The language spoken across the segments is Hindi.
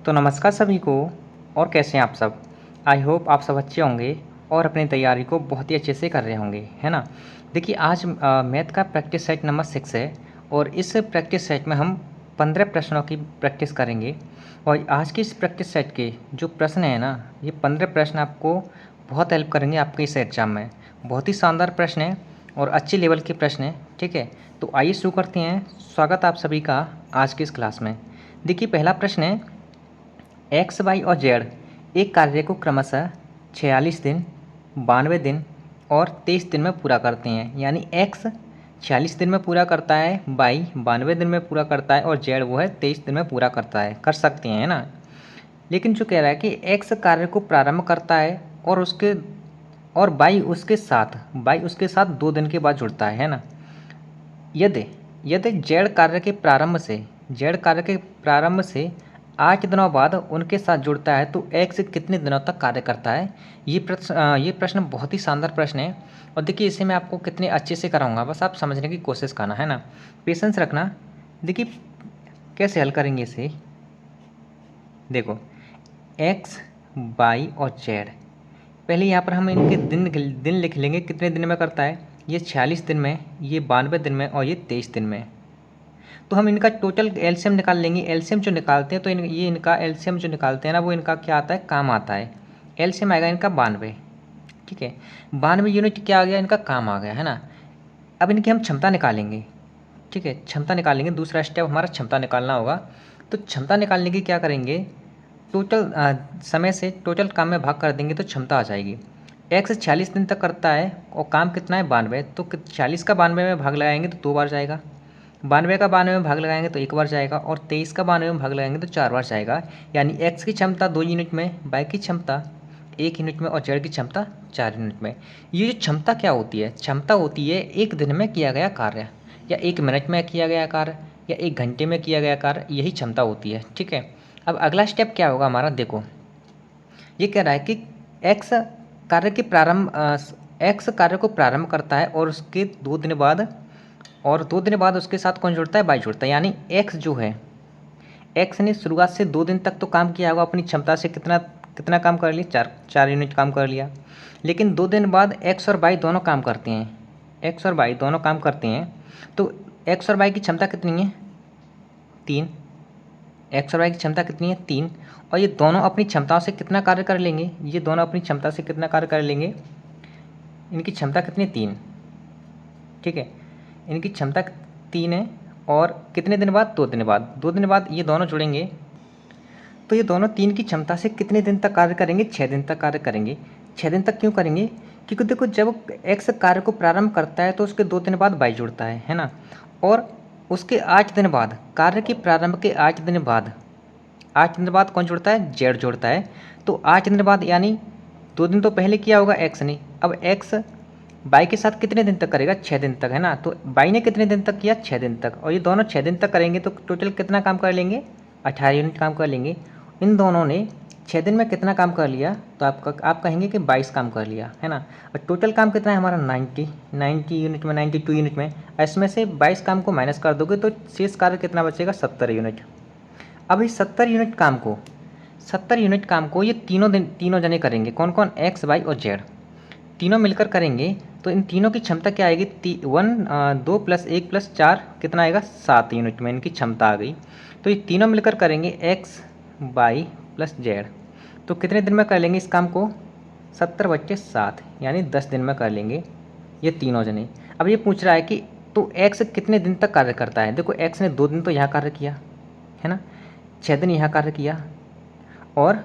तो नमस्कार सभी को। और कैसे हैं आप सब? आई होप आप सब अच्छे होंगे और अपनी तैयारी को बहुत ही अच्छे से कर रहे होंगे, है ना? देखिए आज मैथ का प्रैक्टिस सेट नंबर 6 है और इस प्रैक्टिस सेट में हम 15 प्रश्नों की प्रैक्टिस करेंगे। और आज की इस प्रैक्टिस सेट के जो प्रश्न हैं ना, ये 15 प्रश्न आपको बहुत हेल्प करेंगे आपके इस एग्ज़ाम में। बहुत ही शानदार प्रश्न है और अच्छे लेवल के प्रश्न हैं, ठीक है? तो आइए शुरू करते हैं। स्वागत आप सभी का आज की इस क्लास में। देखिए पहला प्रश्न है, एक्स वाई और जेड एक कार्य को क्रमशः 46 दिन, 92 दिन और 23 दिन में पूरा करते हैं। यानी एक्स 46 दिन में पूरा करता है, वाई 92 दिन में पूरा करता है और जेड वो है 23 दिन में पूरा करता है, कर सकते हैं, है ना? लेकिन जो कह रहा है कि एक्स कार्य को प्रारंभ करता है और वाई उसके साथ 2 दिन के बाद जुड़ता है ना? यदि यदि जेड कार्य के प्रारंभ से 8 दिनों बाद उनके साथ जुड़ता है तो एक्स कितने दिनों तक कार्य करता है? ये प्रश्न बहुत ही शानदार प्रश्न है और देखिए इसे मैं आपको कितने अच्छे से कराऊंगा, बस आप समझने की कोशिश करना, है ना? पेशेंस रखना। देखिए कैसे हल करेंगे इसे। देखो एक्स, वाई और जेड, पहले यहाँ पर हम इनके दिन लिख लेंगे, कितने दिन में करता है। ये 46 दिन में, ये 92 दिन में और ये 23 दिन में। तो हम इनका टोटल एलसीएम निकाल लेंगे। एलसीएम जो निकालते हैं तो ये इनका एलसीएम जो निकालते हैं ना, वो इनका क्या आता है, काम आता है। एलसीएम आएगा इनका 92, ठीक है? 92 यूनिट क्या आ गया, इनका काम आ गया, है ना? अब इनकी हम क्षमता निकालेंगे, ठीक है? क्षमता निकालेंगे, दूसरा स्टेप हमारा क्षमता निकालना होगा। तो क्षमता निकालने की क्या करेंगे, टोटल समय से टोटल काम में भाग कर देंगे तो क्षमता आ जाएगी। एक्स 46 दिन तक करता है और काम कितना है, 92, तो 46 का 92 में भाग लगाएंगे तो 2 बार जाएगा, 92 का 92 में भाग लगाएंगे तो 1 बार जाएगा और 23 का 92 में भाग लगाएंगे तो 4 बार जाएगा। यानी एक्स की क्षमता 2 यूनिट में, वाई की क्षमता 1 यूनिट में और जेड की क्षमता 4 यूनिट में। ये जो क्षमता क्या होती है, क्षमता होती है एक दिन में किया गया कार्य या 1 मिनट में किया गया कार्य या 1 घंटे में किया गया कार्य, यही क्षमता होती है, ठीक है? अब अगला स्टेप क्या होगा हमारा, देखो ये कह रहा है कि एक्स एक्स कार्य को प्रारंभ करता है और उसके 2 दिन बाद उसके साथ कौन जुड़ता है, वाई जुड़ता है। यानी एक्स जो है, एक्स ने शुरुआत से 2 दिन तक तो काम किया होगा अपनी क्षमता से, कितना कितना काम कर लिया, 4 यूनिट काम कर लिया। लेकिन 2 दिन बाद एक्स और वाई दोनों काम करते हैं, एक्स और वाई दोनों काम करते हैं। तो एक्स और वाई की क्षमता कितनी है, 3। एक्स और वाई की क्षमता कितनी है, 3। और ये दोनों अपनी क्षमताओं से कितना कार्य कर लेंगे, ये दोनों अपनी क्षमता से कितना कार्य कर लेंगे, इनकी क्षमता कितनी, 3, ठीक है? इनकी क्षमता 3 है और कितने दिन बाद, 2 दिन बाद, 2 दिन बाद ये दोनों जुड़ेंगे। तो ये दोनों 3 की क्षमता से कितने दिन तक कार्य करेंगे, 6 दिन तक कार्य करेंगे। 6 दिन तक क्यों करेंगे, क्योंकि देखो जब एक्स कार्य को प्रारंभ करता है तो उसके 2 दिन बाद वाई जुड़ता है ना? और उसके 8 दिन बाद, कार्य के प्रारंभ के 8 दिन बाद कौन जुड़ता है, जेड जुड़ता है। तो 8 दिन बाद यानी 2 दिन तो पहले किया होगा एक्स ने, अब एक्स वाई के साथ कितने दिन तक करेगा, 6 दिन तक, है ना? तो वाई ने कितने दिन तक किया, 6 दिन तक, और ये दोनों 6 दिन तक करेंगे तो टोटल कितना काम कर लेंगे, 18 यूनिट काम कर लेंगे। इन दोनों ने 6 दिन में कितना काम कर लिया, तो आप कहेंगे कि 22 काम कर लिया, है ना? और टोटल काम कितना है हमारा, 90 यूनिट में, 92 यूनिट में। इसमें से 22 काम को माइनस कर दोगे तो शेष कार्य कितना बचेगा, 70 यूनिट। अब इस 70 यूनिट काम को ये तीनों जने करेंगे। कौन कौन, एक्स, वाई और जेड, तीनों मिलकर करेंगे। तो इन तीनों की क्षमता क्या आएगी, 2 + 1 + 4 कितना आएगा, 7 यूनिट में इनकी क्षमता आ गई। तो ये तीनों मिलकर करेंगे, एक्स, वाई प्लस जेड। तो कितने दिन में कर लेंगे इस काम को, 70/7 यानी 10 दिन में कर लेंगे ये तीनों जने। अब ये पूछ रहा है कि तो एक्स कितने दिन तक कार्य करता है। देखो एक्स ने 2 दिन तो यहाँ कार्य किया, है ना? 6 दिन यहाँ कार्य किया और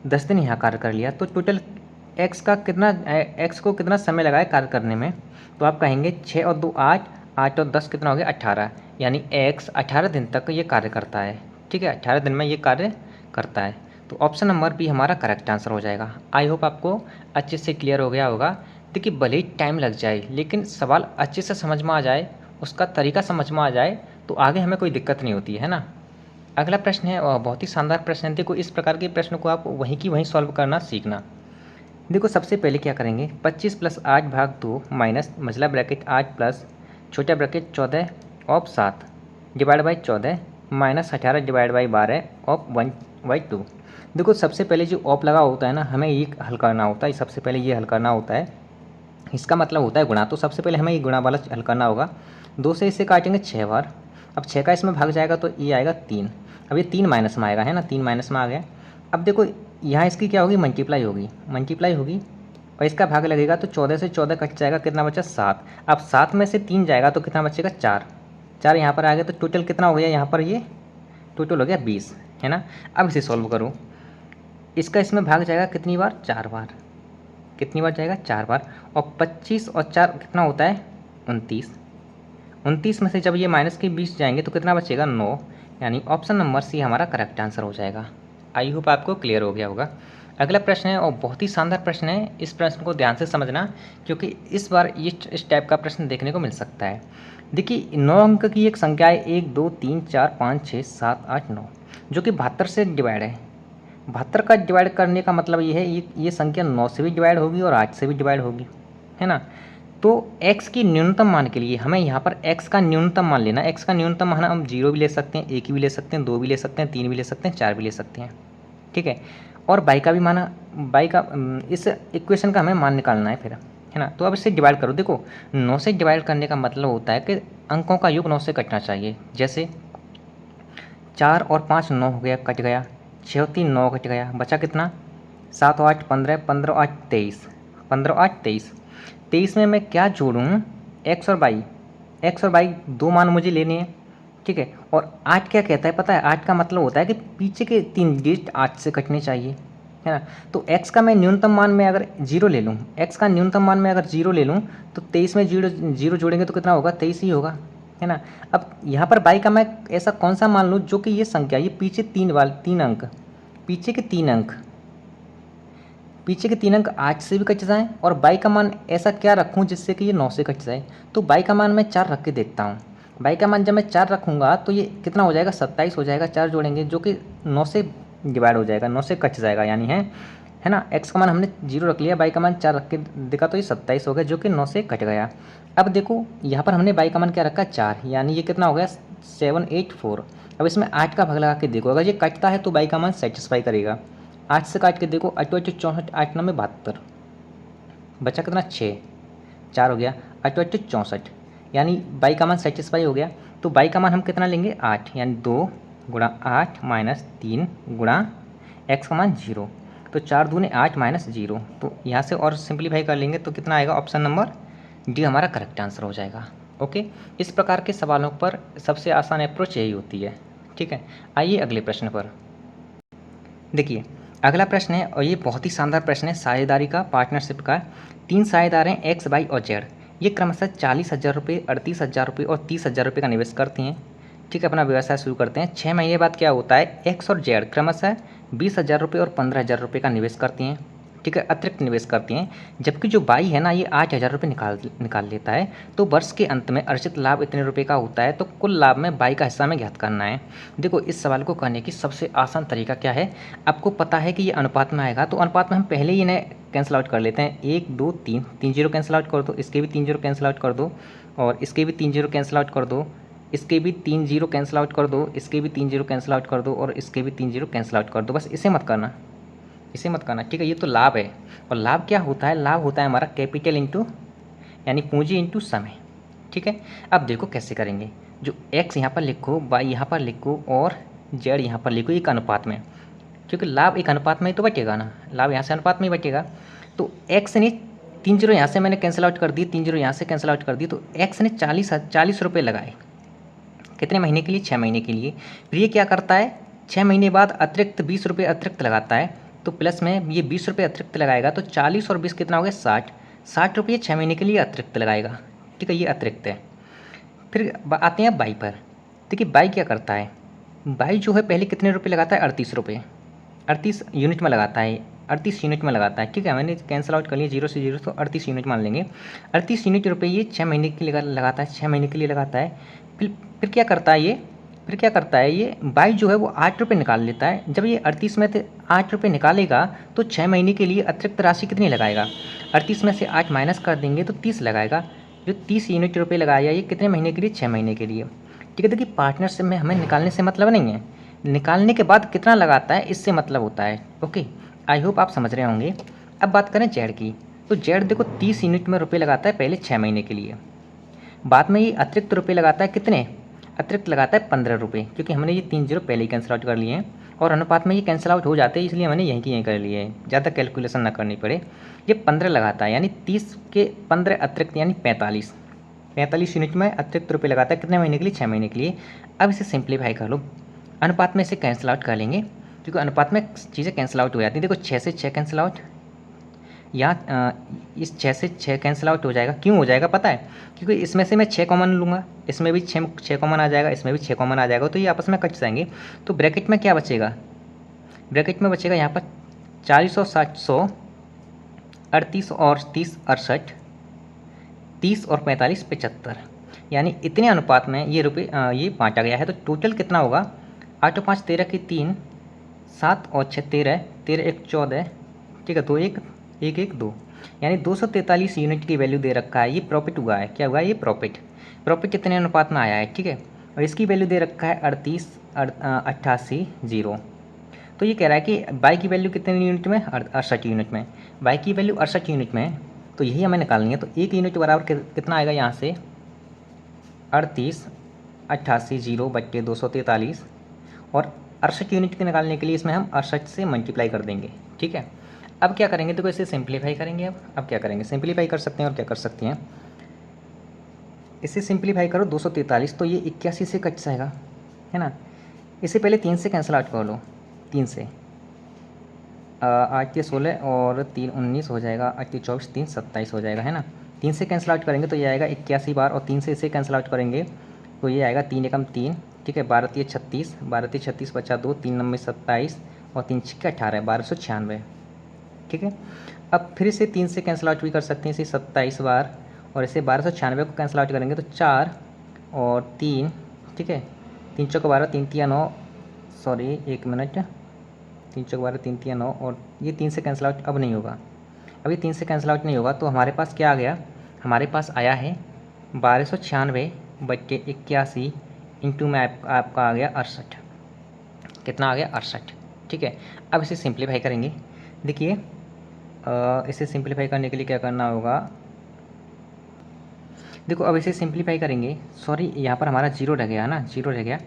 10 दिन यहाँ कार्य कर लिया। तो टोटल एक्स को कितना समय लगा है कार्य करने में, तो आप कहेंगे 6 और 2 8, 8 और 10 कितना हो गया, 18। यानी एक्स 18 दिन तक ये कार्य करता है, ठीक है? 18 दिन में ये कार्य करता है। तो ऑप्शन नंबर बी हमारा करेक्ट आंसर हो जाएगा। आई होप आपको अच्छे से क्लियर हो गया होगा। देखिए भले ही टाइम लग जाए लेकिन सवाल अच्छे से समझ में आ जाए, उसका तरीका समझ में आ जाए तो आगे हमें कोई दिक्कत नहीं होती है ना? अगला प्रश्न है बहुत ही शानदार प्रश्न है। देखो इस प्रकार के प्रश्न को आप वहीं की वहीं सॉल्व करना सीखना। देखो सबसे पहले क्या करेंगे, 25 + 8 भाग 2 माइनस मझला ब्रैकेट 8 प्लस छोटा bracket 14 of 7 divide by 14 minus 18 divide by 12 of y2। देखो सबसे पहले जो ऑप लगा होता है ना, हमें ये हल करना होता है, सबसे पहले ये हल करना होता है, इसका मतलब होता है गुणा। तो सबसे पहले हमें ये गुणा वाला हल करना होगा। 2 से इसे काटेंगे 6 बार, अब 6 का इसमें भाग जाएगा तो ये आएगा 3। अब ये 3 माइनस में आएगा, है ना, 3 माइनस में आ गया। अब देखो यहाँ इसकी क्या होगी, मल्टीप्लाई होगी और इसका भाग लगेगा तो 14 से 14 कट जाएगा, कितना बचा 7। अब 7 में से 3 जाएगा तो कितना बचेगा 4, 4 यहाँ पर आ गया, तो टोटल कितना हो गया यहाँ पर, ये टोटल हो गया 20, है ना। अब इसे सॉल्व करो, इसका इसमें भाग जाएगा कितनी बार, 4 बार, कितनी बार जाएगा 4 बार, और 25 और 4 कितना होता है 29, 29 में से जब ये माइनस के 20 जाएंगे तो कितना बचेगा 9, यानी ऑप्शन नंबर सी हमारा करेक्ट आंसर हो जाएगा। आई होप आपको क्लियर हो गया होगा। अगला प्रश्न है और बहुत ही शानदार प्रश्न है, इस प्रश्न को ध्यान से समझना क्योंकि इस बार ये इस टाइप का प्रश्न देखने को मिल सकता है। देखिए 9 अंक की एक संख्या है 1 2 3 4 5 6 7 8 9, जो कि 72 से डिवाइड है। 72 का डिवाइड करने का मतलब ये है ये संख्या 9 से भी डिवाइड होगी और 8 से भी डिवाइड होगी, है ना। तो x की न्यूनतम मान के लिए हमें यहाँ पर x का न्यूनतम मान लेना। x का न्यूनतम मान हम 0 भी ले सकते हैं, 1 भी ले सकते हैं, 2 भी ले सकते हैं, 3 भी ले सकते हैं, 4 भी ले सकते हैं, ठीक है। और y का भी मान, y का इस इक्वेशन का हमें मान निकालना है फिर, है ना। तो अब इससे डिवाइड करो। देखो 9 से डिवाइड करने का मतलब होता है कि अंकों का योग 9 से कटना चाहिए। जैसे 4 और 5 9 हो गया, कट गया, 6 और 3 9 कट गया, बचा कितना 7 और 8 15, 15 और 8 23, 15 और 8 23, 23 में मैं क्या जोड़ूँ, x और y, दो मान मुझे लेने हैं, ठीक है। और 8 क्या कहता है पता है, 8 का मतलब होता है कि पीछे के 3 डिजिट 8 से कटने चाहिए, है ना। तो x का मैं न्यूनतम मान में अगर 0 ले लूँ, x का न्यूनतम मान में अगर 0 ले लूँ तो 23 में 0 जोड़ेंगे तो कितना होगा 23 ही होगा, है ना। अब यहाँ पर y का मैं ऐसा कौन सा मान लूँ जो कि ये संख्या ये पीछे 3 अंक, पीछे के 3 अंक 8 से भी कट जाएँ, और बाई का मान ऐसा क्या रखूँ जिससे कि ये 9 से कट जाए। तो बाई का मान मैं 4 रख के देखता हूँ। बाई का मान जब मैं 4 रखूँगा तो ये कितना हो जाएगा 27 हो जाएगा, 4 जोड़ेंगे जो कि 9 से डिवाइड हो जाएगा, 9 से कट जाएगा, यानी है ना। एक्स का मान हमने 0 रख लिया, बाई का मान 4 रख के देखा तो ये 27 हो गया जो कि 9 से कट गया। अब देखो यहाँ पर हमने बाई का मान क्या रखा 4, यानी ये कितना हो गया 784। अब इसमें 8 का भाग लगा के देखो, अगर ये कटता है तो बाई का मान सेटिस्फाई करेगा। 8 से काट के देखो 8 8 64, 8 9 में 72, बचा कितना 6, 4 हो गया, 8 8 64, यानी बाई का मान सेटिस्फाई हो गया। तो बाई का मान हम कितना लेंगे 8, यानी 2 गुणा 8 माइनस 3 गुणा एक्स का मान 0, तो 4 दूने 8 माइनस 0। तो यहाँ से और सिंप्लीफाई कर लेंगे तो कितना आएगा, ऑप्शन नंबर डी हमारा करेक्ट आंसर हो जाएगा। ओके, इस प्रकार के सवालों पर सबसे आसान अप्रोच यही होती है, ठीक है। आइए अगले प्रश्न पर। देखिए अगला प्रश्न है और ये बहुत ही शानदार प्रश्न है, साझेदारी का, पार्टनरशिप का। 3 साझेदार हैं एक्स, वाई और जेड, ये क्रमशः 40,000 रुपये, 38,000 रुपये और 30,000 रुपये का निवेश करती हैं, ठीक है, अपना व्यवसाय शुरू करते हैं। 6 महीने बाद क्या होता है, एक्स और जेड क्रमशः 20,000 रुपये और 15,000 रुपये का निवेश करती हैं, ठीक है, अतिरिक्त निवेश करती हैं। जबकि जो बाई है ना ये 8,000 रुपये निकाल लेता है। तो वर्ष के अंत में अर्जित लाभ इतने रुपये का होता है, तो कुल लाभ में बाई का हिस्सा में ज्ञात करना है। देखो इस सवाल को करने की सबसे आसान तरीका क्या है, आपको पता है कि ये अनुपात में आएगा, तो अनुपात में हम पहले ही इन्हें कैंसिल आउट कर लेते हैं। 1 2 3, 3 जीरो कैंसिल आउट कर दो, इसके भी 3 जीरो कैंसिल आउट कर दो, और इसके भी 3 जीरो कैंसिल आउट कर दो, इसके भी 3 जीरो कैंसिल आउट कर दो, इसके भी 3 जीरो कैंसिल आउट कर दो, और इसके भी 3 जीरो कैंसिल आउट कर दो। बस इसे मत करना, ठीक है। ये तो लाभ है, और लाभ क्या होता है, लाभ होता है हमारा कैपिटल इंटू यानी पूंजी इंटू समय, ठीक है। अब देखो कैसे करेंगे, जो एक्स यहाँ पर लिखो, वाई यहाँ पर लिखो और जेड यहाँ पर लिखो एक अनुपात में, क्योंकि लाभ एक अनुपात में ही तो बचेगा ना, लाभ यहाँ से अनुपात में ही बचेगा। तो एक्स ने 3 जीरो यहाँ से मैंने कैंसिल आउट कर दिए, 3 जीरो यहाँ से कैंसिल आउट कर दिए, तो एक्स ने 40 रुपये लगाए, कितने महीने के लिए, 6 महीने के लिए। फिर ये क्या करता है, 6 महीने बाद अतिरिक्त 20 रुपये अतिरिक्त लगाता है, तो प्लस में ये 20 रुपये अतिरिक्त लगाएगा, तो 40 और 20 कितना हो गया 60 रुपये 6 महीने के लिए अतिरिक्त लगाएगा, ठीक है, ये अतिरिक्त है। फिर आते हैं बाई पर। देखिए बाई क्या करता है, बाई जो है पहले कितने रुपये लगाता है 38 रुपये, 38 यूनिट में लगाता है, 38 यूनिट में लगाता है, ठीक है। मैंने कैंसिल आउट कर लिया 0 से 0, तो 38 यूनिट मान लेंगे। 38 यूनिट रुपये ये 6 महीने के लिए लगाता है, 6 महीने के लिए लगाता है। फिर क्या करता है ये बाई जो है वो 8 रुपये निकाल लेता है। जब ये 38 में से 8 रुपये निकालेगा तो 6 महीने के लिए अतिरिक्त राशि कितनी लगाएगा, 38 में से 8 माइनस कर देंगे तो 30 लगाएगा। जो 30 यूनिट रुपये लगाया ये कितने महीने के लिए, 6 महीने के लिए, ठीक है। देखिए पार्टनरशिप में हमें निकालने से मतलब नहीं है, निकालने के बाद कितना लगाता है इससे मतलब होता है। ओके, आई होप आप समझ रहे होंगे। अब बात करें जेड की, तो जेड देखो 30 यूनिट में रुपये लगाता है पहले 6 महीने के लिए, बाद में ये अतिरिक्त रुपये लगाता है कितने, अतिरिक्त लगाता है 15 रुपये, क्योंकि हमने ये 3 जीरो पहले ही कैंसिल आउट कर लिए हैं और अनुपात में ये कैंसिल आउट हो जाते हैं, इसलिए मैंने यहीं की यहीं कर लिए हैं, ज़्यादा कैलकुलेशन ना करनी पड़े। ये 15 लगाता है, यानी 30 के 15 अतिरिक्त यानी 45 यूनिट में अतिरिक्त रुपये लगाता है कितने महीने के लिए, 6 महीने के लिए। अब इसे सिंप्लीफाई कर लो, अनुपात में इसे कैंसिल आउट कर लेंगे, क्योंकि अनुपात में चीज़ें कैंसिल आउट हो जाती हैं। देखो 6 से 6 कैंसिल आउट, यहाँ इस 6 से 6 कैंसिल आउट हो जाएगा। क्यों हो जाएगा पता है, क्योंकि इसमें से मैं 6 कॉमन लूँगा, इसमें भी 6 कॉमन आ जाएगा, इसमें भी 6 कॉमन आ जाएगा, तो ये आपस में कट जाएंगे। तो ब्रैकेट में क्या बचेगा, ब्रैकेट में बचेगा यहाँ पर 40 और 700, 38 और 30 68, 30 और 45 75, यानी इतने अनुपात में ये रुपये ये बांटा गया है। तो टोटल कितना होगा, 8 और 5 13 की 3, 7 और 6 13, 13 1 14, ठीक है, 2 1 1 1 2, यानी 243 यूनिट की वैल्यू दे रखा है। ये प्रॉफिट हुआ है, क्या हुआ है, ये प्रॉफिट कितने अनुपात में आया है, ठीक है। और इसकी वैल्यू दे रखा है 38 88 0। तो ये कह रहा है कि बाई की वैल्यू कितने यूनिट में, 68 यूनिट में, बाई की वैल्यू 68 यूनिट में, तो यही हमें निकालनी है। तो 1 यूनिट बराबर कितना आएगा यहाँ से, 38 88 0 बट्टे 243, और 68 यूनिट के निकालने के लिए इसमें हम 68 से मल्टीप्लाई कर देंगे, ठीक है। अब क्या करेंगे, देखो इसे सिंप्लीफाई करेंगे। अब क्या करेंगे, सिंप्लीफाई कर सकते हैं और क्या कर सकते हैं, इसे सिंप्लीफाई करो 243, तो ये 81 से कट जाएगा, है ना। इसे पहले 3 से कैंसिल आउट कर लो, 3 से 8 के 16 और 3 19 हो जाएगा, 8 के 24 3 27 हो जाएगा, है ना। 3 से कैंसिल आउट करेंगे तो ये आएगा 81 बार, और 3 से इसे कैंसिल आउट करेंगे तो ये आएगा 3 एकम 3, ठीक है, 12 3 36, 12 3 36 बचा 2, 3 9 27 और 3 6 18, 1296, ठीक है। अब फिर इसे 3 से कैंसिल आउट भी कर सकते हैं, इसे 27 बार, और इसे 1296 को कैंसिल आउट करेंगे तो 4 और 3, ठीक है, 3 चौक 12, 3 तिया 9, सॉरी 1 मिनट, 3 चौक 12 3 तिया 9, और ये 3 से कैंसिल आउट अब नहीं होगा, अभी 3 से कैंसिल आउट नहीं होगा। तो हमारे पास क्या आ गया, हमारे पास आया है 1296 बट्टे 81 इंटू में आपका आ गया 68, कितना आ गया 68, ठीक है। अब इसे सिंप्लीफाई करेंगे, देखिए इसे सिंप्लीफाई करने के लिए क्या करना होगा, देखो अब इसे सिंप्लीफाई करेंगे, सॉरी यहाँ पर हमारा जीरो रह गया ना, जीरो रह गया।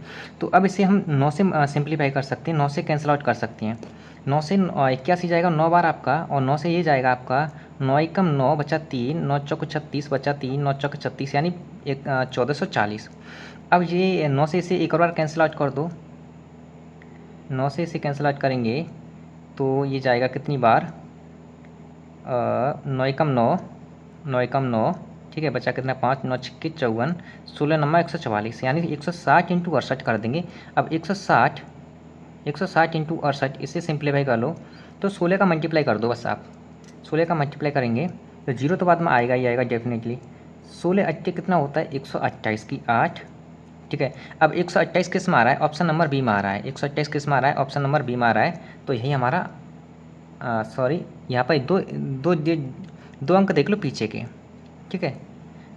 तो अब इसे हम 9 से सिंप्लीफाई कर सकते हैं, 9 से कैंसिल आउट कर सकते हैं। 9 से 81 जाएगा 9 बार आपका, और 9 से ये जाएगा आपका 9 एकम 9 बचा 3, 9 चौक 36 बचा 3, 9 चौक 36 यानी 1440। अब ये 9 से इसे एक और बार कैंसिल आउट कर दो, 9 से इसे कैंसिल आउट करेंगे तो ये जाएगा कितनी बार, 9 एकम 9, 9 एकम 9, ठीक है, बचा कितना 5, 9 छक्के 54, 16 नंबर 144, यानी 160 इंटू 68 कर देंगे। अब 160 इंटू 68 इसे सिंप्लीफाई कर लो, तो 16 का मल्टीप्लाई कर दो बस आप, 16 का मल्टीप्लाई करेंगे तो जीरो तो बाद में आएगा ही आएगा डेफिनेटली। 16 8 कितना होता है 128 की 8, ठीक है। अब 128 किस में आ रहा है, ऑप्शन नंबर बी में आ रहा है, 128 किस में आ रहा है, ऑप्शन नंबर बी में आ रहा है। तो यही हमारा सॉरी यहाँ पर दो अंक देख लो पीछे के, ठीक है,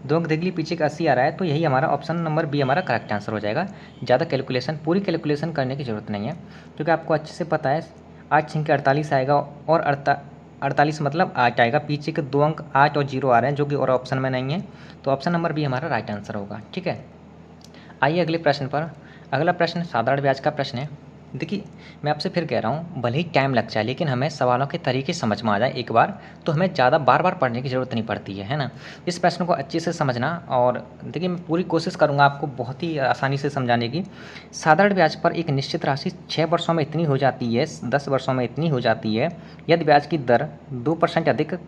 2 अंक देख ली पीछे का 80 आ रहा है, तो यही हमारा ऑप्शन नंबर बी हमारा करेक्ट आंसर हो जाएगा। ज़्यादा कैलकुलेशन, पूरी कैलकुलेशन करने की ज़रूरत नहीं है, क्योंकि आपको अच्छे से पता है 8 छः के 48 आएगा, और 48 मतलब 8 आएगा, पीछे के 2 अंक 8 और 0 आ रहे हैं जो कि और ऑप्शन में नहीं है, तो ऑप्शन नंबर बी हमारा राइट आंसर होगा, ठीक है। आइए अगले प्रश्न पर। अगला प्रश्न साधारण ब्याज का प्रश्न है। देखिए मैं आपसे फिर कह रहा हूँ, भले ही टाइम लग जाए लेकिन हमें सवालों के तरीके समझ में आ जाए एक बार, तो हमें ज़्यादा बार बार पढ़ने की ज़रूरत नहीं पड़ती है ना। इस प्रश्न को अच्छे से समझना, और देखिए मैं पूरी कोशिश करूँगा आपको बहुत ही आसानी से समझाने की। साधारण ब्याज पर एक निश्चित राशि 6 वर्षों में इतनी हो जाती है, 10 वर्षों में इतनी हो जाती है। यदि ब्याज की दर 2% अधिक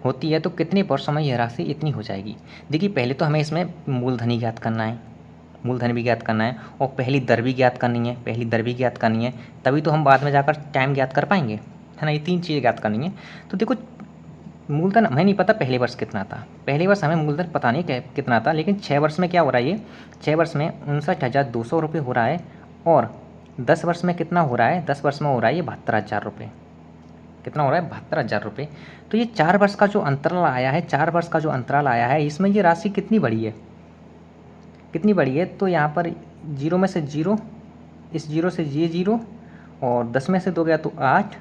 होती है तो कितने वर्षों में यह राशि इतनी हो जाएगी। देखिए पहले तो हमें इसमें मूलधन ही ज्ञात करना है, मूलधन भी ज्ञात करना है, और पहली दर भी ज्ञात करनी है, पहली दर भी ज्ञात करनी है, तभी तो हम बाद में जाकर टाइम ज्ञात कर पाएंगे, है ना। ये 3 चीज़ें ज्ञात करनी है। तो देखो मूलधन हमें नहीं पता पहले वर्ष कितना था, पहले वर्ष हमें मूलधन पता नहीं कितना था, लेकिन 6 वर्ष में क्या हो रहा है, ये 6 वर्ष में 59,200 रुपये हो रहा है, और 10 वर्ष में कितना हो रहा है, 10 वर्ष में हो रहा है ये 72,000 रुपये। कितना हो रहा है 72,000 रुपये। तो ये 4 वर्ष का जो अंतराल आया है, 4 वर्ष का जो अंतराल आया है, इसमें ये राशि कितनी बड़ी है, कितनी बड़ी है। तो यहाँ पर 0 में से 0, इस 0 से ये 0 और 10 में से 2 गया तो 8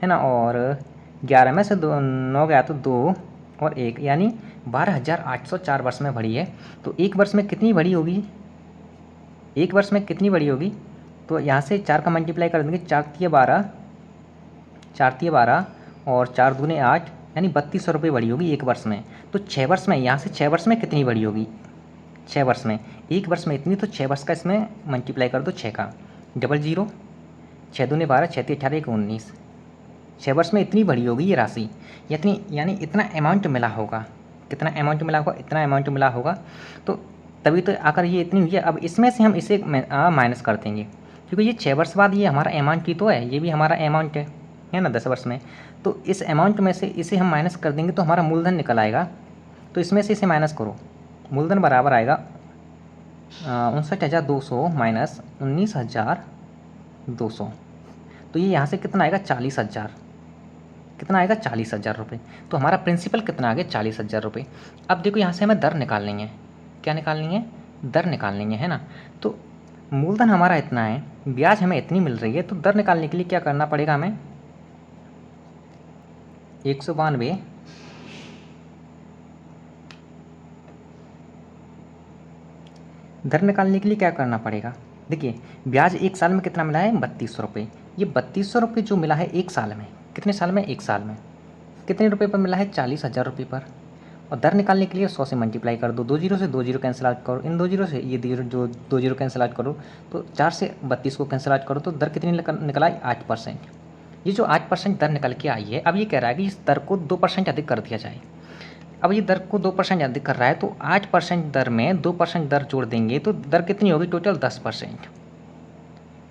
है ना, और 11 में से 9 गया तो 2 और 1, यानी 12,804 वर्ष में बढ़ी है। तो एक वर्ष में कितनी बढ़ी होगी, एक वर्ष में कितनी बढ़ी होगी? तो यहाँ से 4 का मल्टीप्लाई कर देंगे, 4 तिया 12, 4 तिया 12 और 4 दूने 8, यानी 3200 रुपये बढ़ी होगी एक वर्ष में। तो 6 वर्ष में, यहाँ से 6 वर्ष में कितनी बढ़ी होगी? 6 वर्ष में, एक वर्ष में इतनी, तो 6 वर्ष का इसमें मल्टीप्लाई कर दो 6 का, 00, 6 दूने 12, 6 तिया 18, 1 19, 6 वर्ष में इतनी बढ़ी होगी ये राशि, इतनी, यानी इतना अमाउंट मिला होगा। कितना अमाउंट मिला होगा? इतना अमाउंट मिला होगा। तो तभी तो आकर ये इतनी हुई है। अब इसमें से हम इसे माइनस कर देंगे, क्योंकि ये 6 वर्ष बाद ये हमारा अमाउंट ही तो है, ये भी हमारा अमाउंट है ना 10 वर्ष में। तो इस अमाउंट में से इसे हम माइनस कर देंगे तो हमारा मूलधन निकल आएगा। तो इसमें से इसे माइनस करो, मूलधन बराबर आएगा 59,200 माइनस 19,200। तो ये यहाँ से कितना आएगा? 40,000। कितना आएगा? 40,000 रुपये। तो हमारा प्रिंसिपल कितना आ गया? 40,000 रुपये। अब देखो यहाँ से हमें दर निकालनी है। क्या निकालनी है? दर निकालनी है ना। तो मूलधन हमारा इतना है, ब्याज हमें इतनी मिल रही है, तो दर निकालने के लिए क्या करना पड़ेगा हमें? 192 दर निकालने के लिए क्या करना पड़ेगा? देखिए, ब्याज एक साल में कितना मिला है? 3200 रुपये। ये 3200 रुपये जो मिला है एक साल में, कितने साल में? एक साल में। कितने रुपये पर मिला है? 40,000 रुपये पर। और दर निकालने के लिए 100 से मल्टीप्लाई कर दो, 2 जीरो से 2 जीरो कैंसिल आउट करो, इन 2 जीरो से ये जो 2 जीरो कैंसिल आउट करो, तो 4 से 32 को कैंसिल आउट करो, तो दर कितनी निकल आई? 8%। ये जो 8% दर निकल के आई है, अब ये कह रहा है कि इस दर को 2% अधिक कर दिया जाए। अब ये दर को 2% अधिक कर रहा है, तो 8% दर में 2% दर जोड़ देंगे तो दर कितनी होगी? टोटल 10%।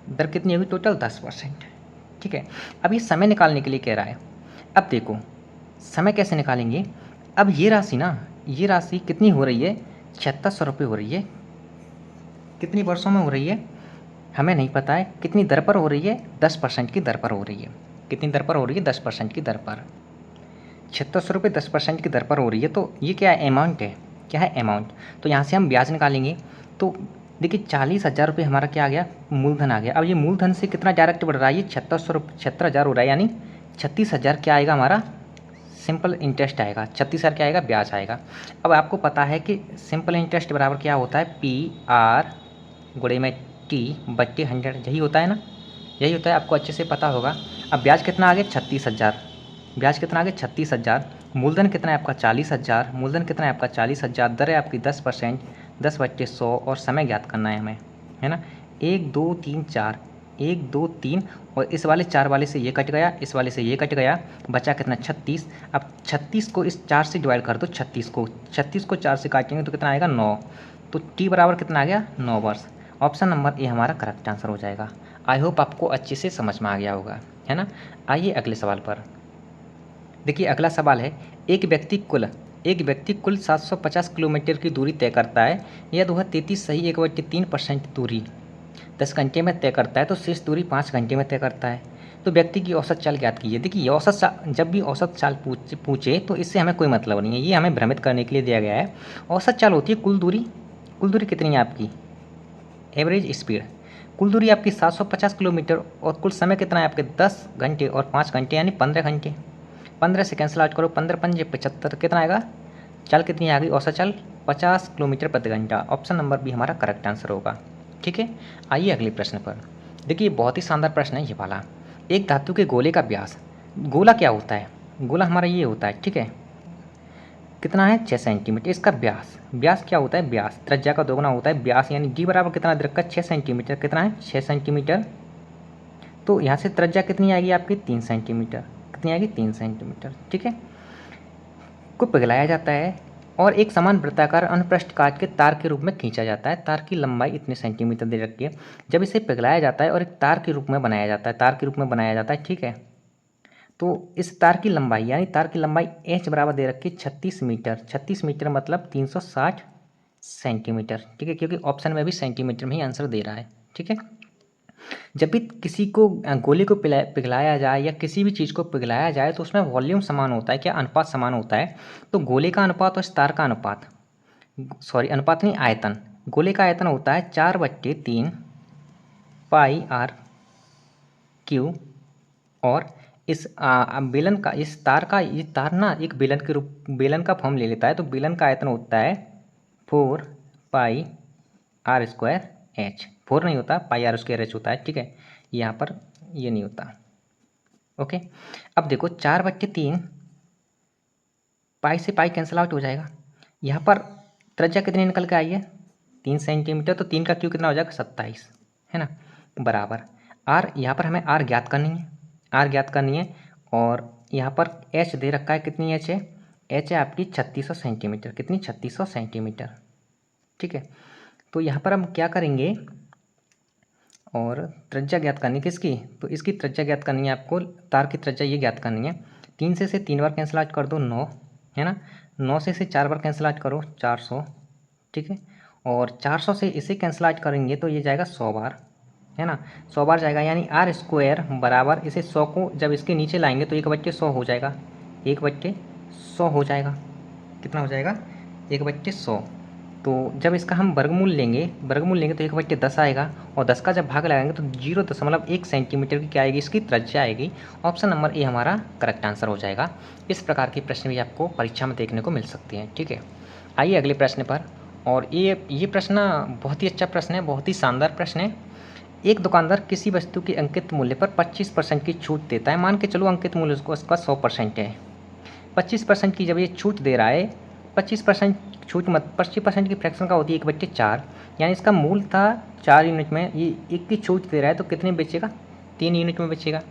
दर कितनी होगी? टोटल 10%। ठीक है। अब ये समय निकालने के लिए कह रहा है। अब देखो समय कैसे निकालेंगे? अब ये राशि ना, ये राशि कितनी हो रही है? 7600 रुपये हो रही है। कितनी वर्षों में हो रही है हमें नहीं पता है। कितनी दर पर हो रही है? 10% की दर पर हो रही है। कितनी दर पर हो रही है? 10% की दर पर। 7600 रुपये 10% की दर पर हो रही है। तो ये क्या है? अमाउंट है। क्या है? अमाउंट। तो यहाँ से हम ब्याज निकालेंगे। तो देखिए 40,000 रुपये हमारा क्या आ गया? मूलधन आ गया। अब ये मूलधन से कितना डायरेक्ट बढ़ रहा है? ये 76,000 हो रहा है, यानी 36,000 क्या आएगा हमारा? सिंपल इंटरेस्ट आएगा। 36,000 क्या आएगा? ब्याज आएगा। अब आपको पता है कि सिंपल इंटरेस्ट बराबर क्या होता है? PR गुणे में T बट्टे 100, यही होता है ना, यही होता है, आपको अच्छे से पता होगा। अब ब्याज कितना आ गया? 36,000। ब्याज कितना आ गया? 36,000। मूलधन कितना है आपका? 40,000। मूलधन कितना है आपका? 40,000। दर है आपकी 10%, 10 बट्टे 100, और समय ज्ञात करना है हमें, है ना। 1 2 3 4, 1 2 3, और इस वाले 4 वाले से ये कट गया, इस वाले से ये कट गया, बचा कितना? 36। अब 36 को इस 4 से डिवाइड कर दो। 36 को 4 से काटेंगे तो कितना आएगा? 9। तो T बराबर कितना आ गया? 9 वर्ष। ऑप्शन नंबर ए हमारा करेक्ट आंसर हो जाएगा। आई होप आपको अच्छे से समझ में आ गया होगा, है ना। आइए अगले सवाल पर। देखिए अगला सवाल है, एक व्यक्ति कुल 750 किलोमीटर की दूरी तय करता है, यदि वह 33 सही 1/3% दूरी 10 घंटे में तय करता है, तो शेष दूरी 5 घंटे में तय करता है। तो व्यक्ति की औसत चाल ज्ञात कीजिए। देखिए ये जब भी औसत चाल पूछे तो इससे हमें कोई मतलब नहीं है, ये हमें भ्रमित करने के लिए दिया गया है। औसत चाल होती है कुल दूरी कितनी है आपकी? Average speed. कुल दूरी आपकी 750 किलोमीटर, और कुल समय कितना है आपके? 10 घंटे और 5 घंटे, यानी 15 घंटे। 15 से कैंसिल आउट करो, 15 पंजे 75, कितना आएगा? चाल कितनी आ गई? औसत चाल 50 किलोमीटर प्रति घंटा। ऑप्शन नंबर बी हमारा करेक्ट आंसर होगा। ठीक है। आइए अगले प्रश्न पर। देखिए बहुत ही शानदार प्रश्न है ये वाला। एक धातु के गोले का व्यास, गोला क्या होता है? गोला हमारा ये होता है, ठीक है। कितना है? 6 सेंटीमीटर। इसका व्यास क्या होता है? व्यास त्रिज्या का दोगुना होता है। व्यास यानी डी बराबर कितना दीर्घ का? 6 सेंटीमीटर। कितना है? 6 सेंटीमीटर। तो यहाँ से त्रिज्या कितनी आएगी आपकी? 3 सेंटीमीटर। कितनी आएगी? 3 सेंटीमीटर। ठीक है। को पिघलाया जाता है और एक समान वृत्ताकार अनुप्रस्थ काट के तार के रूप में खींचा जाता है। तार की लंबाई इतने सेंटीमीटर दे रखी है। जब इसे पिघलाया जाता है और एक तार के रूप में बनाया जाता है, ठीक है। तो इस तार की लंबाई, यानी तार की लंबाई h बराबर दे रखी है 36 मीटर। 36 मीटर मतलब 360 सेंटीमीटर, ठीक है, क्योंकि ऑप्शन में भी सेंटीमीटर में ही आंसर दे रहा है, ठीक है। जब भी किसी को गोले को पिघलाया जाए या किसी भी चीज़ को पिघलाया जाए तो उसमें वॉल्यूम समान होता है। क्या? अनुपात समान होता है। तो गोले का अनुपात और इस तार का अनुपात, सॉरी अनुपात नहीं, आयतन। गोले का आयतन होता है 4/3 पाई आर क्यू, और इस बेलन का, इस तार का, ये तार ना एक बेलन के रूप, बेलन का फॉर्म ले लेता है, तो बेलन का आयतन होता है 4 पाई आर स्क्वायर एच। 4 नहीं होता, पाई आर स्क्वायर एच होता है, ठीक है। यहाँ पर ये नहीं होता, ओके। अब देखो 4/3, पाई से पाई कैंसिल आउट हो जाएगा। यहाँ पर त्रिज्या कितनी निकल के आई है, 3 सेंटीमीटर, तो 3 का क्यू कितना हो जाएगा, 27, है ना, बराबर आर। यहाँ पर हमें आर ज्ञात करनी है, आर ज्ञात करनी है, और यहाँ पर एच दे रखा है, कितनी एच है, एच है आपकी 3600 सेंटीमीटर, कितनी 3600 सेंटीमीटर, ठीक है। तो यहाँ पर हम क्या करेंगे, और त्रिज्या ज्ञात करनी किसकी, तो इसकी त्रिज्या ज्ञात करनी है आपको, तार की त्रिज्या ये ज्ञात करनी है। 3 से 3 बार कैंसिल आउट कर दो, 9, है ना, 9 से 4 बार कैंसिल आउट करो, 400, ठीक है। और 400 से इसे कैंसिल आउट करेंगे तो ये जाएगा 100 बार, है ना, 100 बार जाएगा, यानी आर स्क्वायर बराबर, इसे 100 को जब इसके नीचे लाएंगे तो 1/100 हो जाएगा, 1/100 हो जाएगा, कितना हो जाएगा, 1/100। तो जब इसका हम वर्गमूल लेंगे तो 1/10 आएगा, और 10 का जब भाग लगाएंगे तो 0.1 सेंटीमीटर की क्या आएगी, इसकी त्रिज्या आएगी। ऑप्शन नंबर ए हमारा करेक्ट आंसर हो जाएगा। इस प्रकार के प्रश्न भी आपको परीक्षा में देखने को मिल सकते हैं, ठीक है। आइए अगले प्रश्न पर, और ये प्रश्न बहुत ही अच्छा प्रश्न है, बहुत ही शानदार प्रश्न है। एक दुकानदार किसी वस्तु के अंकित मूल्य पर 25% की छूट देता है, मान के चलो अंकित मूल्य उसका 100% है, 25% की जब ये छूट दे रहा है, 25% छूट, 25% की फ्रैक्शन का होती है 1/4, यानी इसका मूल था 4 यूनिट में, ये 1 की छूट दे रहा है तो कितने बेचेगा, 3 यूनिट में बेचेगा।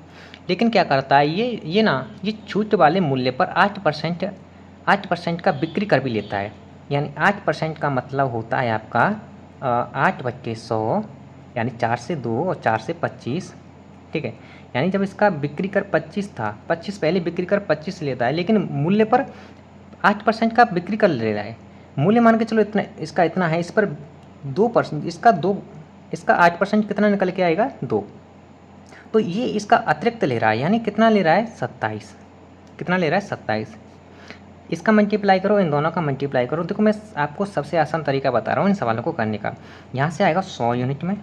लेकिन क्या करता है ये छूट वाले मूल्य पर 8% का बिक्री कर भी लेता है, यानी 8% का मतलब होता है आपका 8/100, यानी 4 से 2 और 4 से 25, ठीक है। यानी जब इसका बिक्री कर 25 था, 25 पहले बिक्री कर 25 लेता है, लेकिन मूल्य पर 8% का बिक्री कर ले रहा है, मूल्य मान के चलो इतना, इसका इतना है, इस पर 2%, इसका 8% कितना निकल के आएगा, 2। तो ये इसका अतिरिक्त ले रहा है, यानी कितना ले रहा है, 27, कितना ले रहा है, 27। इसका मल्टीप्लाई करो, इन दोनों का मल्टीप्लाई करो। देखो मैं आपको सबसे आसान तरीका बता रहा हूँ इन सवालों को करने का। यहाँ से आएगा 100 यूनिट में,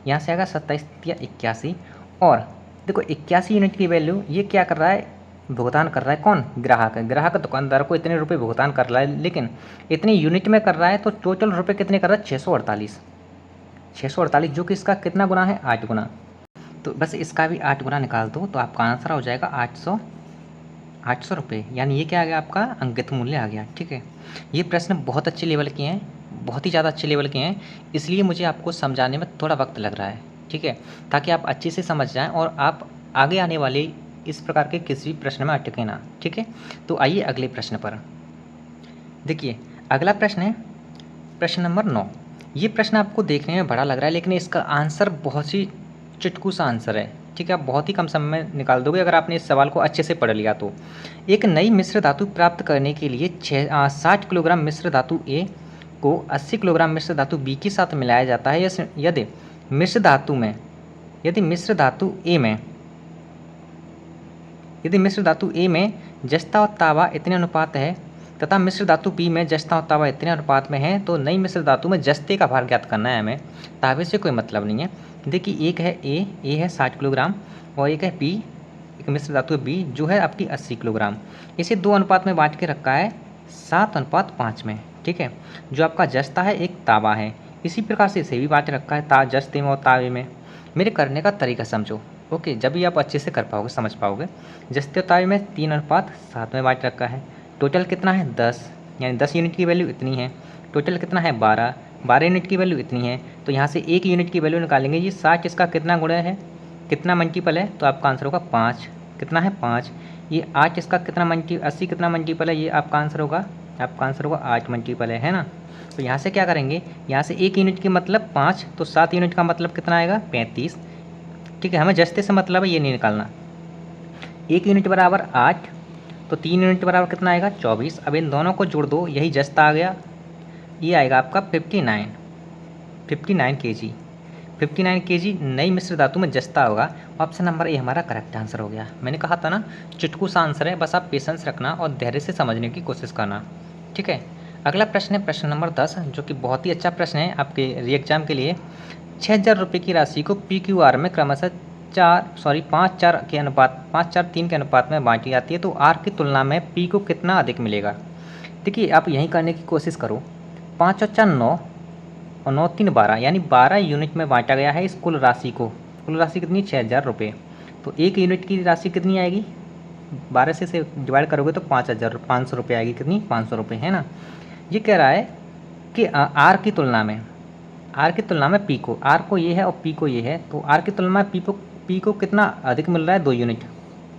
यहाँ से आएगा 27 या 81, और देखो 81 यूनिट की वैल्यू ये क्या कर रहा है, भुगतान कर रहा है कौन, ग्राहक है। ग्राहक दुकानदार को इतने रुपये भुगतान कर रहा है, लेकिन इतने यूनिट में कर रहा है, तो टोटल रुपये कितने कर रहा है, 648, जो कि इसका कितना गुना है, 8 गुना। तो बस इसका भी 8 गुना निकाल दो, तो आपका आंसर हो जाएगा 800 रुपये, यानी ये क्या आ गया, आपका अंकित मूल्य आ गया, ठीक है। ये प्रश्न बहुत अच्छे लेवल के हैं, बहुत ही ज़्यादा अच्छे लेवल के हैं, इसलिए मुझे आपको समझाने में थोड़ा वक्त लग रहा है, ठीक है, ताकि आप अच्छे से समझ जाएं और आप आगे आने वाले इस प्रकार के किसी भी प्रश्न में अटके ना, ठीक है। तो आइए अगले प्रश्न पर। देखिए अगला प्रश्न है प्रश्न नंबर 9। ये प्रश्न आपको देखने में बड़ा लग रहा है, लेकिन इसका आंसर बहुत ही चुटकू सा आंसर है, ठीक है। आप बहुत ही कम समय में निकाल दोगे अगर आपने इस सवाल को अच्छे से पढ़ लिया तो। एक नई मिश्र धातु प्राप्त करने के लिए 60 किलोग्राम मिश्र धातु ए को 80 किलोग्राम मिश्र धातु बी के साथ मिलाया जाता है। यदि मिश्र धातु ए में जस्ता और तावा इतने अनुपात है तथा मिश्र धातु बी में जस्ता और तावा इतने अनुपात में है, तो नई मिश्र धातु में जस्ते का भार ज्ञात करना है हमें। तावे से कोई मतलब नहीं है। देखिए एक है ए है 60 किलोग्राम, और एक है बी, एक मिश्र धातु है बी जो है आपकी 80 किलोग्राम। इसे 2 अनुपात में बांट के रखा है 7:5 में, ठीक है। जो आपका जस्ता है एक तावा है, इसी प्रकार से इसे भी बांट रखा है जस्ते में और तावे में। मेरे करने का तरीका समझो, ओके, जब भी आप अच्छे से कर पाओगे, समझ पाओगे। जस्ते और तावे में 3:7 में बांट रखा है। टोटल कितना है 10, यानी 10 यूनिट की वैल्यू इतनी है। टोटल कितना है 12 यूनिट की वैल्यू इतनी है। तो यहाँ से 1 यूनिट की वैल्यू निकालेंगे। ये 60 इसका कितना गुणा है, कितना मल्टीपल है, तो आपका आंसर होगा 5। कितना है 5। ये 8 इसका कितना 80 कितना मल्टीपल है, ये आपका आंसर होगा 8 मल्टीपल है ना। तो यहाँ से क्या करेंगे, यहाँ से 1 यूनिट की मतलब 5, तो 7 यूनिट का मतलब कितना आएगा 35, ठीक है। हमें जस्ते से मतलब है, ये नहीं निकालना। 1 यूनिट बराबर 8, तो 3 यूनिट बराबर कितना आएगा 24। अब इन दोनों को जोड़ दो, यही जस्ता आ गया, ये आएगा आपका 59 kg। 59 kg नई मिश्र धातु में जस्ता होगा। ऑप्शन नंबर ए हमारा करेक्ट आंसर हो गया। मैंने कहा था ना चुटकू सा आंसर है, बस आप पेशेंस रखना और धैर्य से समझने की कोशिश करना, ठीक है। अगला प्रश्न है प्रश्न नंबर 10, जो कि बहुत ही अच्छा प्रश्न है आपके री एग्जाम के लिए। 6,000 रुपये की राशि को PQR में क्रमशः 5-4 के अनुपात में बांटी जाती है, तो R की तुलना में P को कितना अधिक मिलेगा। देखिए आप यहीं करने की कोशिश करो। 5 और 4 9 और 9 3 12, यानी 12 यूनिट में बांटा गया है इस कुल राशि को। कुल राशि कितनी, 6,000 रुपये। तो एक यूनिट की राशि कितनी आएगी, 12 से डिवाइड करोगे तो 5,500 रुपये आएगी। कितनी, 500 रुपये, है ना। ये कह रहा है कि आर की तुलना में पी को, आर को ये है और पी को ये है, तो आर की तुलना में पी को कितना अधिक मिल रहा है, 2 यूनिट।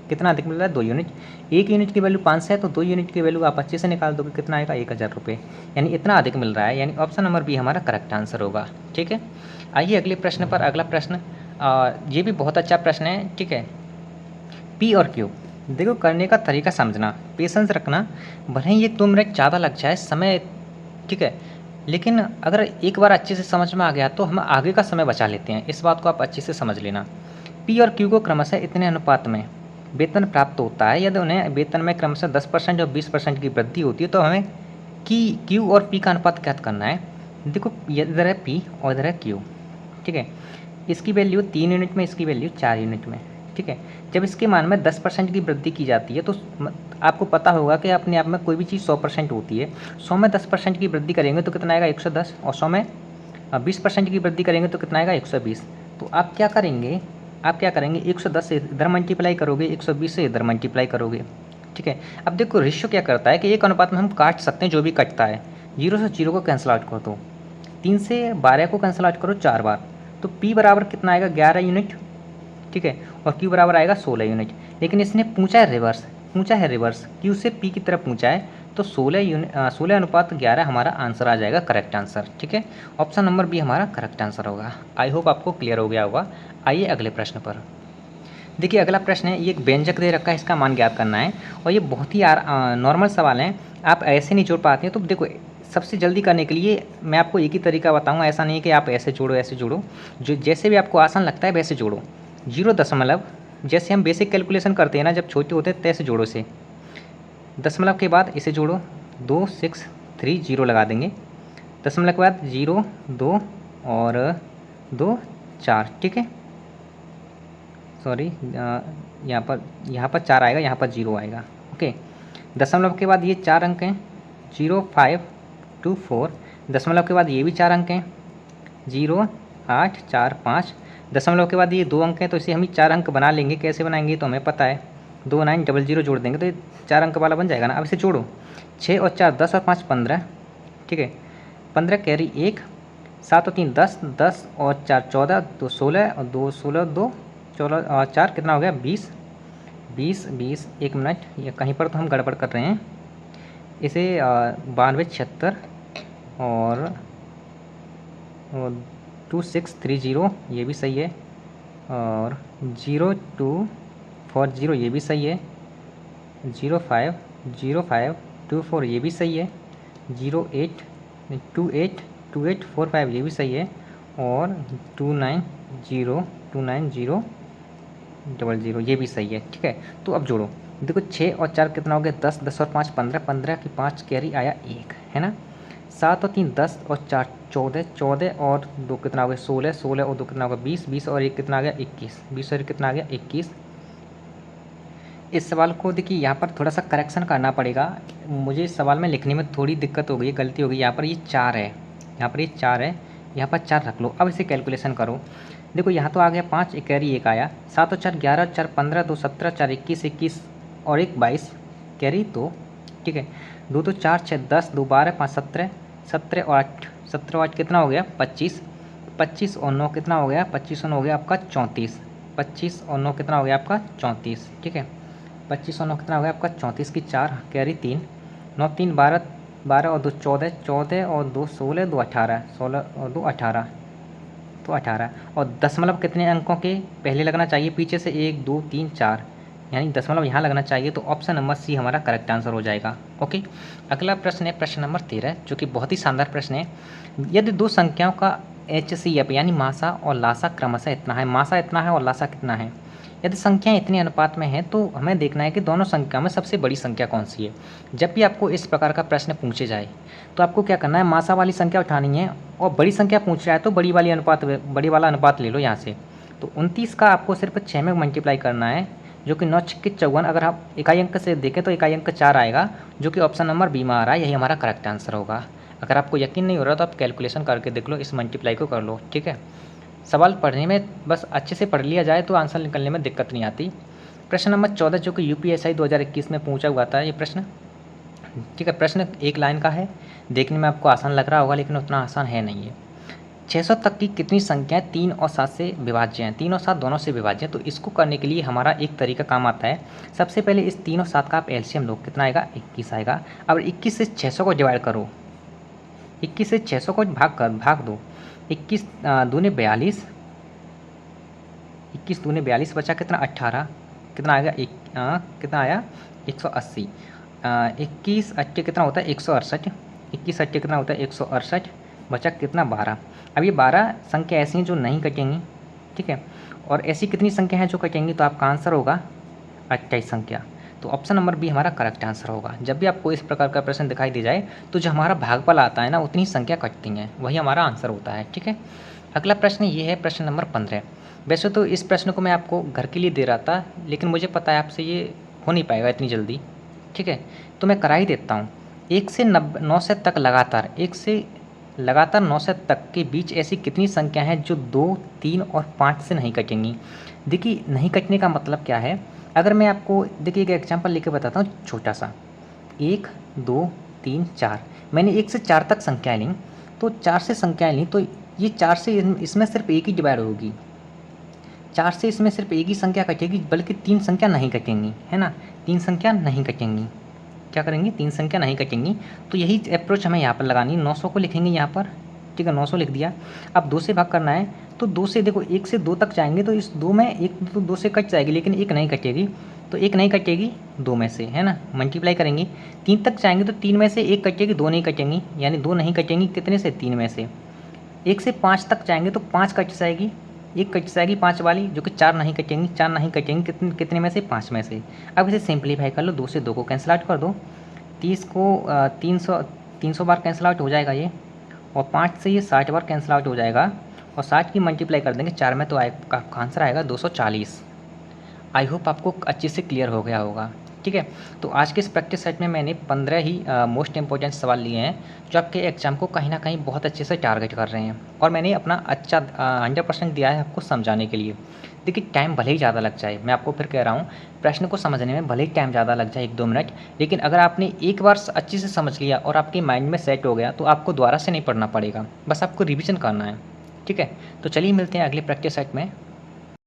कितना अधिक मिल रहा है, 2 यूनिट। एक यूनिट की वैल्यू 5 है, तो 2 यूनिट की वैल्यू आप 25 से निकाल दोगे, कितना आएगा, 1,000 रुपये। यानी इतना अधिक मिल रहा है, यानी ऑप्शन नंबर बी हमारा करेक्ट आंसर होगा। ठीक है, आइए अगले प्रश्न पर। अगला प्रश्न ये भी बहुत अच्छा प्रश्न है। ठीक है, पी और क्यू, देखो करने का तरीका समझना, पेशेंस रखना। भले ही 1-2 मिनट ज़्यादा लग जाए समय, ठीक है, लेकिन अगर एक बार अच्छे से समझ में आ गया तो हम आगे का समय बचा लेते हैं। इस बात को आप अच्छे से समझ लेना। पी और क्यू को क्रमशः इतने अनुपात में वेतन प्राप्त होता है, यदि उन्हें वेतन में क्रमशः 10% और 20% की वृद्धि होती है, तो हमें क्यू और पी का अनुपात ज्ञात करना है। देखो इधर है पी और इधर है क्यू। ठीक है, इसकी वैल्यू 3 यूनिट में, इसकी वैल्यू 4 यूनिट में। ठीक है, जब इसके मान में 10% की वृद्धि की जाती है, तो आपको पता होगा कि अपने आप में कोई भी चीज़ 100% होती है। 100 में 10% की वृद्धि करेंगे तो कितना आएगा, 110, और 100 में 20% की वृद्धि करेंगे तो कितना आएगा, 120। तो आप क्या करेंगे, 110 से इधर मल्टीप्लाई करोगे, 120 से इधर मल्टीप्लाई करोगे। ठीक है, अब देखो रेशियो क्या करता है कि एक अनुपात में हम काट सकते हैं जो भी कटता है। 0 से 0 को कैंसिल आउट कर दो, 3 से 12 को कैंसिल आउट करो 4 बार, तो P बराबर कितना आएगा, 11 यूनिट। ठीक है, और Q बराबर आएगा 16 यूनिट। लेकिन इसने पूछा है रिवर्स, Q से P की तरफ पूछा है, तो 16 अनुपात 11 हमारा आंसर आ जाएगा, करेक्ट आंसर। ठीक है, ऑप्शन नंबर बी हमारा करेक्ट आंसर होगा। आई होप आपको क्लियर हो गया होगा। आइए अगले प्रश्न पर। देखिए अगला प्रश्न है, ये एक व्यंजक दे रखा है, इसका मान ज्ञात करना है, और ये बहुत ही नॉर्मल सवाल हैं, आप ऐसे नहीं जोड़ पाते हैं। तो देखो सबसे जल्दी करने के लिए मैं आपको एक ही तरीका बताऊंगा, ऐसा नहीं कि आप ऐसे जोड़ो, जो जैसे भी आपको आसान लगता है वैसे जोड़ो। 0 जैसे हम बेसिक कैलकुलेशन करते हैं ना जब छोटे होते हैं, तैसे जोड़ो से। दशमलव के बाद इसे जोड़ो, 2 6 3 0 लगा देंगे। दशमलव के बाद 0 2 और 2 4। ठीक है, सॉरी, यहाँ पर 4 आएगा, यहाँ पर 0 आएगा। ओके, दशमलव के बाद ये 4 अंक हैं, 0 5 2 4। दशमलव के बाद ये भी 4 अंक हैं, 0 8 4 5। दशमलव के बाद ये 2 अंक हैं, तो इसे हम ही 4 अंक बना लेंगे। कैसे बनाएंगे तो हमें पता है, 2 9 0 जोड़ देंगे तो ये 4 अंक वाला बन जाएगा ना। अब इसे जोड़ो, 6 और 4 10 और 5 15। ठीक है, 15 कैरी 1, 7 और 3 10, 10 और 4 14, 2 16 और 2 16 2 14 और 4 कितना हो गया, 20 20 20। 1 मिनट, ये कहीं पर तो हम गड़बड़ कर रहे हैं। इसे 92 76 और 2630 ये भी सही है, और 0240 ये भी सही है, 050524 ये भी सही है, 282845 ये भी सही है, और 290000 ये भी सही है। ठीक है, तो अब जोड़ो, देखो 6 और 4 कितना हो गया, 10 10 और 5 15, 15 की 5 कैरी आया 1, है ना। 7 और 3 10 और 4 14, 14 और 2 कितना हो गया, 16, 16 और 2 कितना हो गया, 20, 20 और 1 कितना आ गया, 21, 20 और 1 कितना आ गया, 21। इस सवाल को देखिए यहाँ पर थोड़ा सा करेक्शन करना पड़ेगा मुझे, इस सवाल में लिखने में थोड़ी दिक्कत हो गई, गलती हो गई। यहाँ पर ये 4 है, यहाँ पर ये 4 है, यहाँ पर 4 रख लो। अब इसे कैलकुलेशन करो, देखो यहाँ तो आ गया 5, एक कैरी 1 आया, 7 और 4 11, 4 15, 2 17, 4 21, 21 और 1 22 कैरी 2। ठीक है, 2 तो 4 6 10, 2 12, 5 17, 17 और 8 17 और 8 कितना हो गया, 25, 25 और 9 कितना हो गया, 25 और 9 हो गया आपका 34, 25 और 9 कितना हो गया आपका 34। ठीक है, 25 और 9 कितना हो गया आपका 34 की 4 कैरी 3, 9 3 12, 12 और 2 14, 14 और 2 16, 2 18, 16 और 2 18, तो 18। और दशमलव कितने अंकों के पहले लगना चाहिए, पीछे से 1 2 3 4, यानी दशमलव यहाँ लगना चाहिए, तो ऑप्शन नंबर सी हमारा करेक्ट आंसर हो जाएगा। ओके, अगला प्रश्न है प्रश्न नंबर 13, जो कि बहुत ही शानदार प्रश्न है। यदि दो संख्याओं का HCF यानी मासा और लासा क्रमशः इतना है, मासा इतना है और लासा कितना है, यदि संख्याएं इतनी अनुपात में हैं तो हमें देखना है कि दोनों संख्या में सबसे बड़ी संख्या कौन सी है। जब भी आपको इस प्रकार का प्रश्न पूछे जाए तो आपको क्या करना है, मासा वाली संख्या उठानी है और बड़ी संख्या पूछ रहा है तो बड़ी वाला अनुपात ले लो यहाँ से। तो 29 का आपको सिर्फ 6 में मल्टीप्लाई करना है, जो कि 9 6 54। अगर आप इकाई अंक से देखें तो इकाई अंक 4 आएगा, जो कि ऑप्शन नंबर बी में आ रहा है, यही हमारा करेक्ट आंसर होगा। अगर आपको यकीन नहीं हो रहा तो आप कैलकुलेशन करके देख लो, इस मल्टीप्लाई को कर लो, ठीक है। सवाल पढ़ने में बस अच्छे से पढ़ लिया जाए तो आंसर निकलने में दिक्कत नहीं आती। प्रश्न नंबर 14 जो कि यूपीएससी 2021 में पूछा हुआ था ये प्रश्न, ठीक है। प्रश्न एक लाइन का है, देखने में आपको आसान लग रहा होगा लेकिन उतना आसान है नहीं है। 600 तक की कितनी संख्याएं 3 और 7 से विभाज्य हैं? 3 और 7 दोनों से विभाज्य हैं। तो इसको करने के लिए हमारा एक तरीका काम आता है। सबसे पहले इस 3 और 7 का आप एलसीएम लो, कितना आएगा? 21 आएगा। अब 21 से 600 को डिवाइड करो, 21 से 600 को भाग दो। 21 दूने 42, 21 दूने 42 बचा कितना? 18। कितना आएगा? कितना आया? 180। 21 अट्ठे कितना होता है? 168। 21 अट्ठे कितना होता है? 168। बचा कितना? 12। अब ये 12 संख्या ऐसी हैं जो नहीं कटेंगी, ठीक है। और ऐसी कितनी संख्या हैं जो कटेंगी? तो आपका आंसर होगा 28 संख्या। तो ऑप्शन नंबर बी हमारा करेक्ट आंसर होगा। जब भी आपको इस प्रकार का प्रश्न दिखाई दे जाए तो जो हमारा भागफल आता है ना, उतनी संख्या कटती हैं, वही हमारा आंसर होता है, ठीक है। अगला प्रश्न ये है प्रश्न नंबर 15। वैसे तो इस प्रश्न को मैं आपको घर के लिए दे रहा था, लेकिन मुझे पता है आपसे ये हो नहीं पाएगा इतनी जल्दी, ठीक है। तो मैं करा ही देता हूँ। 1 से 9 से तक लगातार 1 से लगातार 9 से तक के बीच ऐसी कितनी संख्या हैं जो 2, 3 और 5 से नहीं कटेंगी? देखिए, नहीं कटने का मतलब क्या है, अगर मैं आपको देखिए एक एग्जांपल लेके बताता हूँ छोटा सा। 1 2 3 4, मैंने 1 से 4 तक संख्याएँ लीं, तो 4 से संख्याएँ लीं तो ये 4 से इसमें सिर्फ एक ही डिवाइड होगी। 4 से इसमें सिर्फ एक ही संख्या कटेगी, बल्कि 3 संख्या नहीं कटेंगी, है ना। 3 संख्या नहीं कटेंगी। क्या करेंगी? 3 संख्या नहीं कटेंगी। तो यही अप्रोच हमें यहाँ पर लगानी है। 900 को लिखेंगे यहाँ पर, ठीक है, 900 लिख दिया। अब 2 से भाग करना है, तो 2 से देखो 1 से 2 तक जाएंगे तो इस 2 में एक तो 2 से कट जाएगी, लेकिन एक नहीं कटेगी, तो एक नहीं कटेगी 2 में से, है ना। मल्टीप्लाई करेंगे, 3 तक जाएंगे तो 3 में से एक कटेगी, 2 नहीं कटेंगी, यानी 2 नहीं कटेंगी कितने से? 3 में से। 1 से 5 तक जाएंगे तो 5 कट जाएगी, एक कट जाएगी 5 वाली, जो कि 4 नहीं कटेंगी, 4 नहीं कटेंगी कितने में से? 5 में से। अब इसे सिंप्लीफाई कर लो, 2 से 2 को कैंसिल आउट कर दो, 30 को 300 बार कैंसिल आउट हो जाएगा ये, और 5 से ये 60 बार कैंसिल आउट हो जाएगा, और 60 की मल्टीप्लाई कर देंगे 4 में तो आपका आंसर आएगा 240। आई होप आपको अच्छे से क्लियर हो गया होगा, ठीक है। तो आज के इस प्रैक्टिस सेट में मैंने 15 ही मोस्ट इंपॉर्टेंट सवाल लिए हैं जो आपके एग्जाम को कहीं ना कहीं बहुत अच्छे से टारगेट कर रहे हैं, और मैंने अपना अच्छा 100% दिया है आपको समझाने के लिए। देखिए, टाइम भले ही ज़्यादा लग जाए, मैं आपको फिर कह रहा हूँ, प्रश्न को समझने में भले ही टाइम ज़्यादा लग जाए 1-2 मिनट, लेकिन अगर आपने एक बार अच्छे से समझ लिया और आपके माइंड में सेट हो गया तो आपको दोबारा से नहीं पढ़ना पड़ेगा, बस आपको रिविजन करना है, ठीक है। तो चलिए मिलते हैं अगले प्रैक्टिस सेट में।